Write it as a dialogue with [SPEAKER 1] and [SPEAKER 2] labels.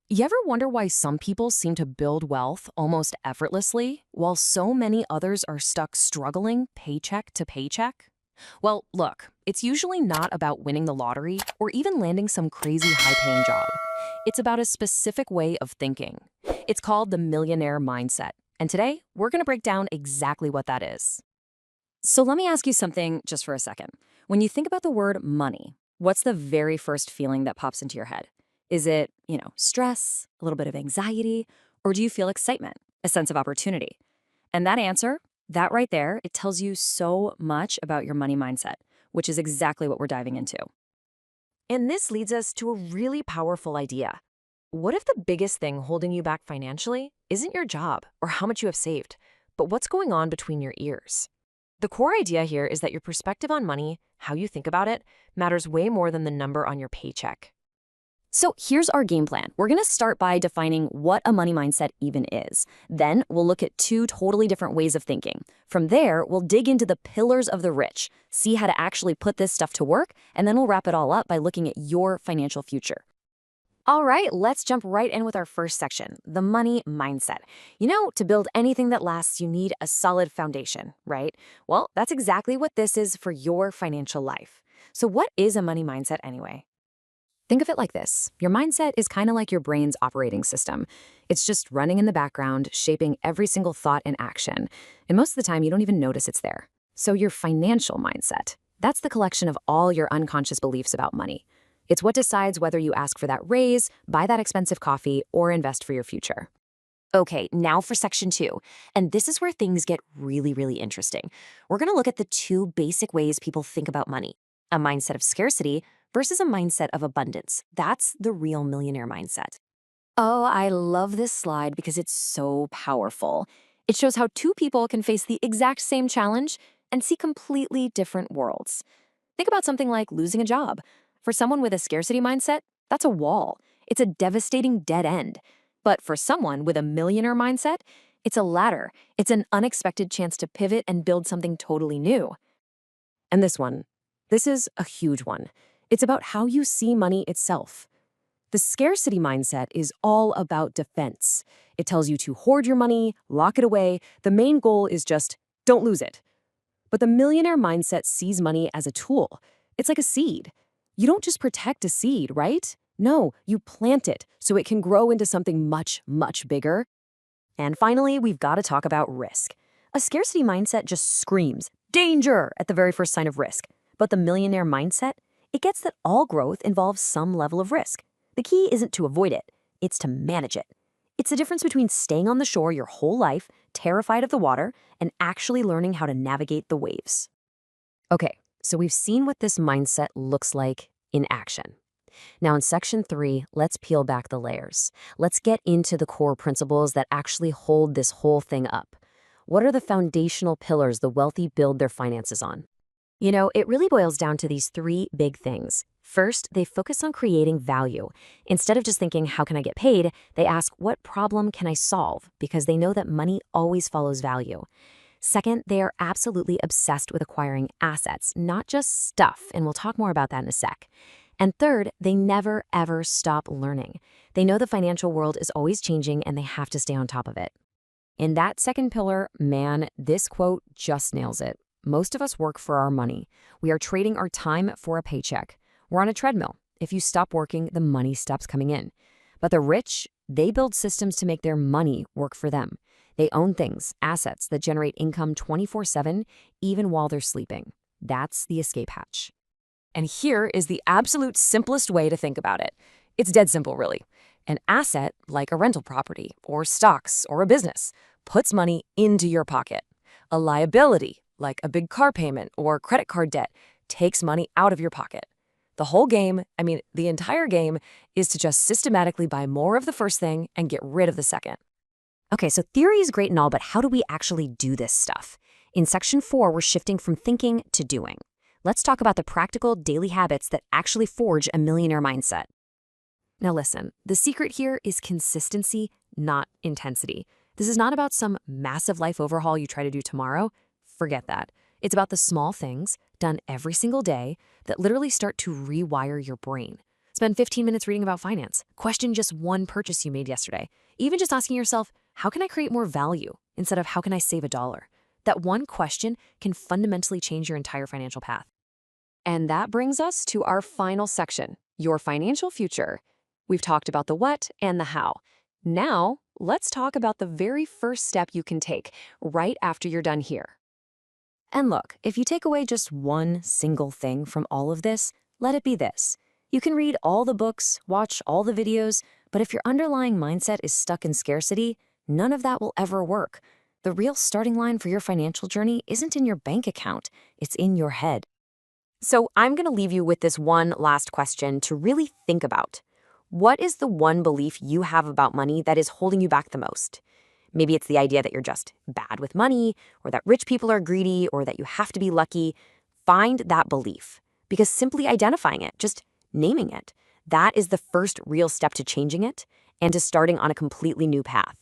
[SPEAKER 1] You ever wonder why some people seem to build wealth almost effortlessly, while so many others are stuck struggling paycheck to paycheck? Well, look, it's usually not about winning the lottery or even landing some crazy high-paying job. It's about a specific way of thinking. It's called the millionaire mindset. And today, we're going to break down exactly what that is. So let me ask you something just for a second. When you think about the word money, what's the very first feeling that pops into your head? Is it, stress, a little bit of anxiety, or do you feel excitement, a sense of opportunity? And that answer, that right there, it tells you so much about your money mindset, which is exactly what we're diving into. And this leads us to a really powerful idea. What if the biggest thing holding you back financially isn't your job or how much you have saved, but what's going on between your ears? The core idea here is that your perspective on money, how you think about it, matters way more than the number on your paycheck. So here's our game plan. We're going to start by defining what a money mindset even is. Then we'll look at two totally different ways of thinking. From there, we'll dig into the pillars of the rich, see how to actually put this stuff to work, and then we'll wrap it all up by looking at your financial future. All right, let's jump right in with our first section, the money mindset. To build anything that lasts, you need a solid foundation, right? Well, that's exactly what this is for your financial life. So what is a money mindset anyway? Think of it like this. Your mindset is kind of like your brain's operating system. It's just running in the background, shaping every single thought and action. And most of the time, you don't even notice it's there. So your financial mindset, that's the collection of all your unconscious beliefs about money. It's what decides whether you ask for that raise, buy that expensive coffee, or invest for your future. Okay, now for section 2. And this is where things get really, really interesting. We're going to look at the two basic ways people think about money. A mindset of scarcity versus a mindset of abundance. That's the real millionaire mindset. Oh, I love this slide because it's so powerful. It shows how two people can face the exact same challenge and see completely different worlds. Think about something like losing a job. For someone with a scarcity mindset, that's a wall. It's a devastating dead end. But for someone with a millionaire mindset, it's a ladder. It's an unexpected chance to pivot and build something totally new. And this is a huge one. It's about how you see money itself. The scarcity mindset is all about defense. It tells you to hoard your money, lock it away. The main goal is just don't lose it. But the millionaire mindset sees money as a tool. It's like a seed. You don't just protect a seed, right? No, you plant it so it can grow into something much, much bigger. And finally, we've got to talk about risk. A scarcity mindset just screams danger at the very first sign of risk. But the millionaire mindset, it gets that all growth involves some level of risk. The key isn't to avoid it, it's to manage it. It's the difference between staying on the shore your whole life, terrified of the water, and actually learning how to navigate the waves. Okay, so we've seen what this mindset looks like in action. Now in section 3, let's peel back the layers. Let's get into the core principles that actually hold this whole thing up. What are the foundational pillars the wealthy build their finances on? It really boils down to these 3 big things. First, they focus on creating value. Instead of just thinking, how can I get paid? They ask, what problem can I solve? Because they know that money always follows value. Second, they are absolutely obsessed with acquiring assets, not just stuff, and we'll talk more about that in a sec. And third, they never, ever stop learning. They know the financial world is always changing and they have to stay on top of it. In that second pillar, man, this quote just nails it. Most of us work for our money. We are trading our time for a paycheck. We're on a treadmill. If you stop working, the money stops coming in. But the rich, they build systems to make their money work for them. They own things, assets that generate income 24/7, even while they're sleeping. That's the escape hatch. And here is the absolute simplest way to think about it. It's dead simple, really. An asset, like a rental property, or stocks, or a business, puts money into your pocket. A liability, like a big car payment or credit card debt, takes money out of your pocket. The whole game, the entire game, is to just systematically buy more of the first thing and get rid of the second. Okay, so theory is great and all, but how do we actually do this stuff? In section 4, we're shifting from thinking to doing. Let's talk about the practical daily habits that actually forge a millionaire mindset. Now listen, the secret here is consistency, not intensity. This is not about some massive life overhaul you try to do tomorrow. Forget that. It's about the small things done every single day that literally start to rewire your brain.
[SPEAKER 2] Spend 15 minutes reading about finance. Question just one purchase you made yesterday. Even just asking yourself, how can I create more value instead of how can I save a dollar? That one question can fundamentally change your entire financial path.
[SPEAKER 1] And that brings us to our final section, your financial future. We've talked about the what and the how. Now, let's talk about the very first step you can take right after you're done here. And look, if you take away just one single thing from all of this, let it be this. You can read all the books, watch all the videos, but if your underlying mindset is stuck in scarcity, none of that will ever work. The real starting line for your financial journey isn't in your bank account, it's in your head. So I'm going to leave you with this one last question to really think about. What is the one belief you have about money that is holding you back the most? Maybe it's the idea that you're just bad with money, or that rich people are greedy, or that you have to be lucky. Find that belief, because simply identifying it, just naming it, that is the first real step to changing it and to starting on a completely new path.